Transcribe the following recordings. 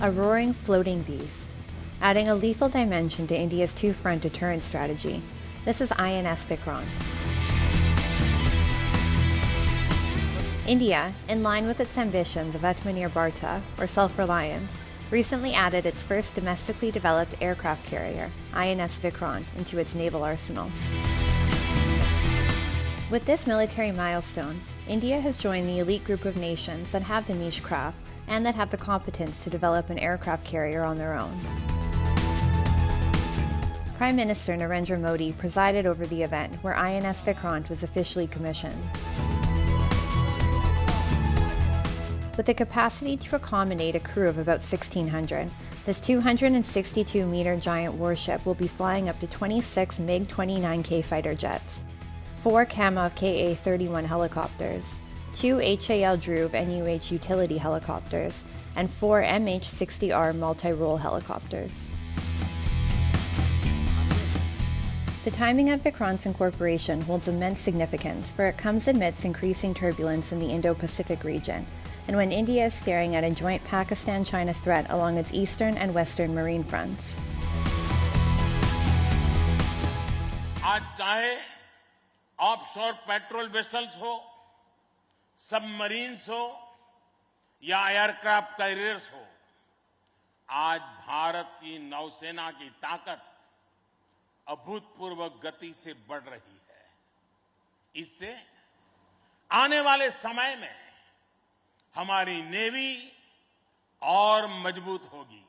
a roaring floating beast, adding a lethal dimension to India's two-front deterrence strategy. This is INS Vikrant. India, in line with its ambitions of Atmanirbharta, or self-reliance, recently added its first domestically developed aircraft carrier, INS Vikrant, into its naval arsenal. With this military milestone, India has joined the elite group of nations that have the niche craft and that have the competence to develop an aircraft carrier on their own. Prime Minister Narendra Modi presided over the event where INS Vikrant was officially commissioned. With a capacity to accommodate a crew of about 1,600, this 262-meter giant warship will be flying up to 26 MiG-29K fighter jets, 4 Kamov Ka-31 helicopters, 2 HAL Dhruv NUH utility helicopters, and 4 MH-60R multi-role helicopters. The timing of Vikrant's incorporation holds immense significance, for it comes amidst increasing turbulence in the Indo-Pacific region, and when India is staring at a joint Pakistan-China threat along its eastern and western marine fronts. आज चाहे offshore patrol vessels हो, submarines हो या aircraft carriers हो, आज भारत की नौसेना की ताकत अभूतपूर्व गति से बढ़ रही है। इससे आने वाले समय में हमारी नेवी और मजबूत होगी।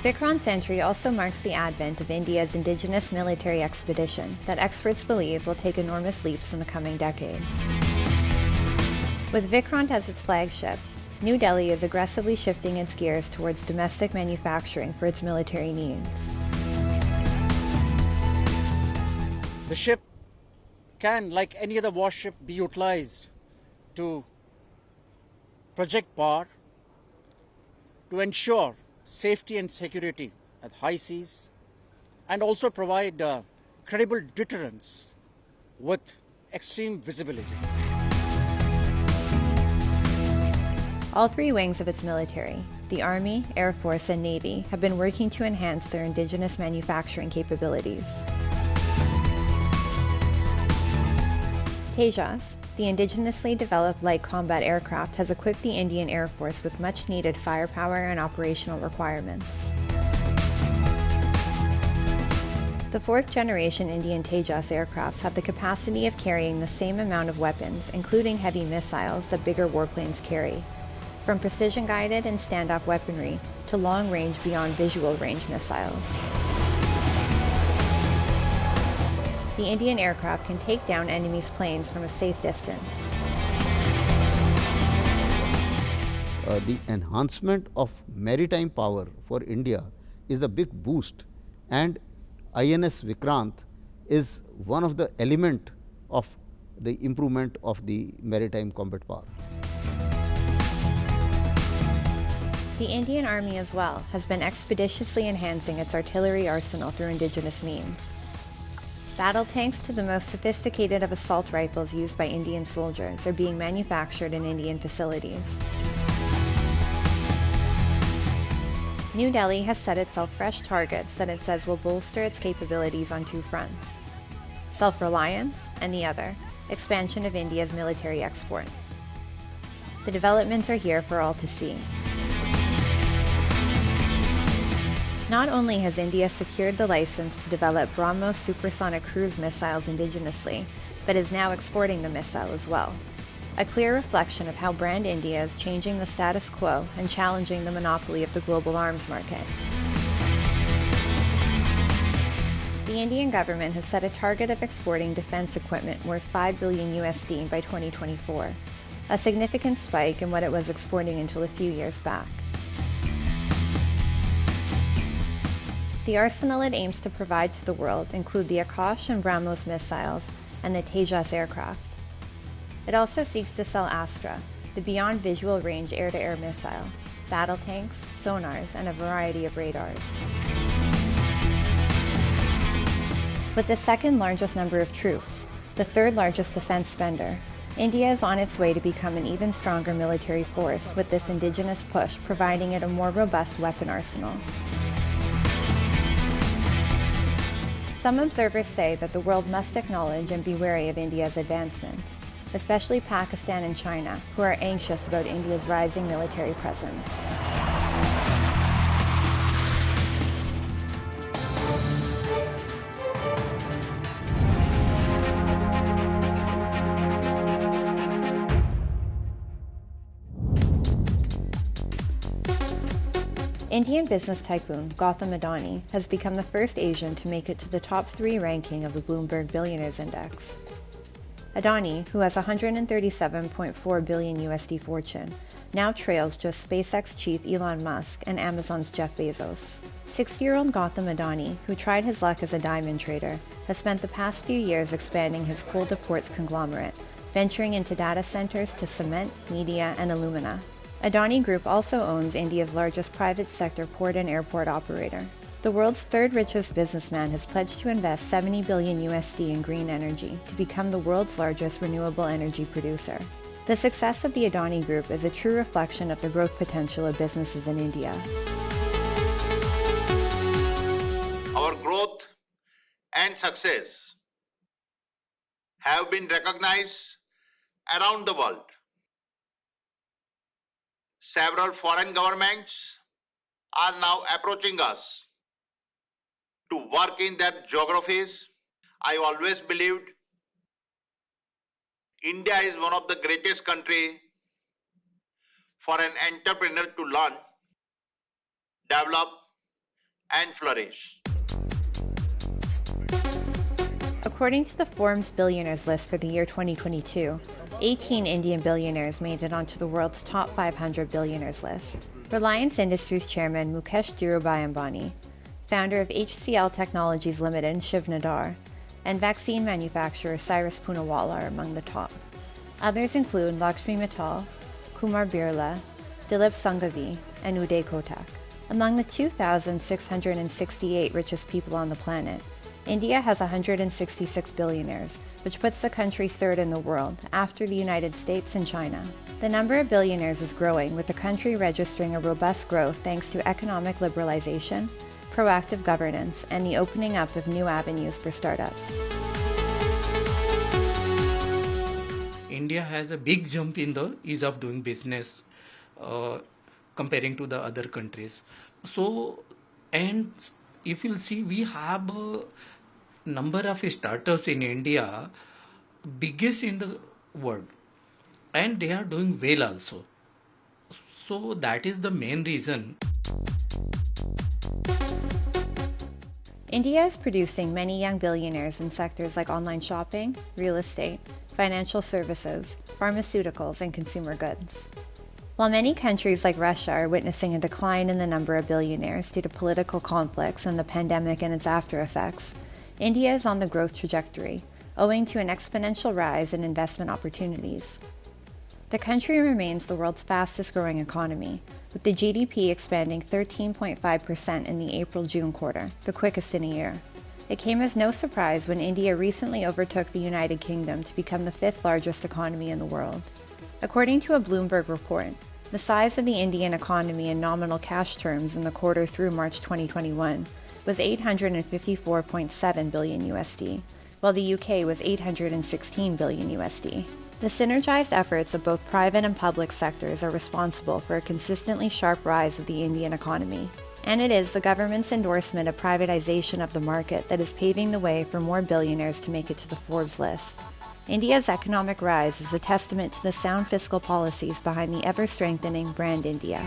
Vikrant's entry also marks the advent of India's indigenous military expedition that experts believe will take enormous leaps in the coming decades. With Vikrant as its flagship, New Delhi is aggressively shifting its gears towards domestic manufacturing for its military needs. The ship can, like any other warship, be utilized to project power, to ensure safety and security at high seas, and also provide credible deterrence with extreme visibility. All three wings of its military, the Army, Air Force, and Navy, have been working to enhance their indigenous manufacturing capabilities. Tejas, the indigenously developed light combat aircraft, has equipped the Indian Air Force with much-needed firepower and operational requirements. The fourth-generation Indian Tejas aircrafts have the capacity of carrying the same amount of weapons, including heavy missiles that bigger warplanes carry, from precision-guided and standoff weaponry to long-range beyond visual range missiles. The Indian aircraft can take down enemy's planes from a safe distance. The enhancement of maritime power for India is a big boost, and INS Vikrant is one of the elements of the improvement of the maritime combat power. The Indian Army as well has been expeditiously enhancing its artillery arsenal through indigenous means. Battle tanks to the most sophisticated of assault rifles used by Indian soldiers are being manufactured in Indian facilities. New Delhi has set itself fresh targets that it says will bolster its capabilities on two fronts: self-reliance, and the other, expansion of India's military export. The developments are here for all to see. Not only has India secured the license to develop BrahMos supersonic cruise missiles indigenously, but is now exporting the missile as well. A clear reflection of how brand India is changing the status quo and challenging the monopoly of the global arms market. The Indian government has set a target of exporting defense equipment worth $5 billion USD by 2024, a significant spike in what it was exporting until a few years back. The arsenal it aims to provide to the world include the Akash and BrahMos missiles and the Tejas aircraft. It also seeks to sell Astra, the beyond visual range air-to-air missile, battle tanks, sonars, and a variety of radars. With the second largest number of troops, the third largest defense spender, India is on its way to become an even stronger military force, with this indigenous push providing it a more robust weapon arsenal. Some observers say that the world must acknowledge and be wary of India's advancements, especially Pakistan and China, who are anxious about India's rising military presence. Indian business tycoon Gautam Adani has become the first Asian to make it to the top 3 ranking of the Bloomberg Billionaires Index. Adani, who has $137.4 billion USD fortune, now trails just SpaceX chief Elon Musk and Amazon's Jeff Bezos. 60-year-old Gautam Adani, who tried his luck as a diamond trader, has spent the past few years expanding his coal-to-ports conglomerate, venturing into data centers to cement, media, and alumina. Adani Group also owns India's largest private sector port and airport operator. The world's third richest businessman has pledged to invest $70 billion USD in green energy to become the world's largest renewable energy producer. The success of the Adani Group is a true reflection of the growth potential of businesses in India. Our growth and success have been recognized around the world. Several foreign governments are now approaching us to work in their geographies. I always believed India is one of the greatest countries for an entrepreneur to learn, develop, and flourish. According to the Forbes Billionaires List for the year 2022, 18 Indian billionaires made it onto the world's top 500 billionaires list. Reliance Industries chairman Mukesh Dhirubhai Ambani, founder of HCL Technologies Limited Shiv Nadar, and vaccine manufacturer Cyrus Poonawalla are among the top. Others include Lakshmi Mittal, Kumar Birla, Dilip Sanghavi, and Uday Kotak. Among the 2,668 richest people on the planet, India has 166 billionaires, which puts the country third in the world, after the United States and China. The number of billionaires is growing, with the country registering a robust growth thanks to economic liberalization, proactive governance, and the opening up of new avenues for startups. India has a big jump in the ease of doing business comparing to the other countries. So, and if you'll see, we have a number of startups in India, biggest in the world, and they are doing well also. So that is the main reason. India is producing many young billionaires in sectors like online shopping, real estate, financial services, pharmaceuticals, and consumer goods. While many countries like Russia are witnessing a decline in the number of billionaires due to political conflicts and the pandemic and its after effects, India is on the growth trajectory, owing to an exponential rise in investment opportunities. The country remains the world's fastest growing economy, with the GDP expanding 13.5% in the April-June quarter, the quickest in a year. It came as no surprise when India recently overtook the United Kingdom to become the 5th largest economy in the world. According to a Bloomberg report, the size of the Indian economy in nominal cash terms in the quarter through March 2021 was $854.7 billion USD, while the UK was $816 billion USD. The synergized efforts of both private and public sectors are responsible for a consistently sharp rise of the Indian economy. And it is the government's endorsement of privatization of the market that is paving the way for more billionaires to make it to the Forbes list. India's economic rise is a testament to the sound fiscal policies behind the ever-strengthening brand India.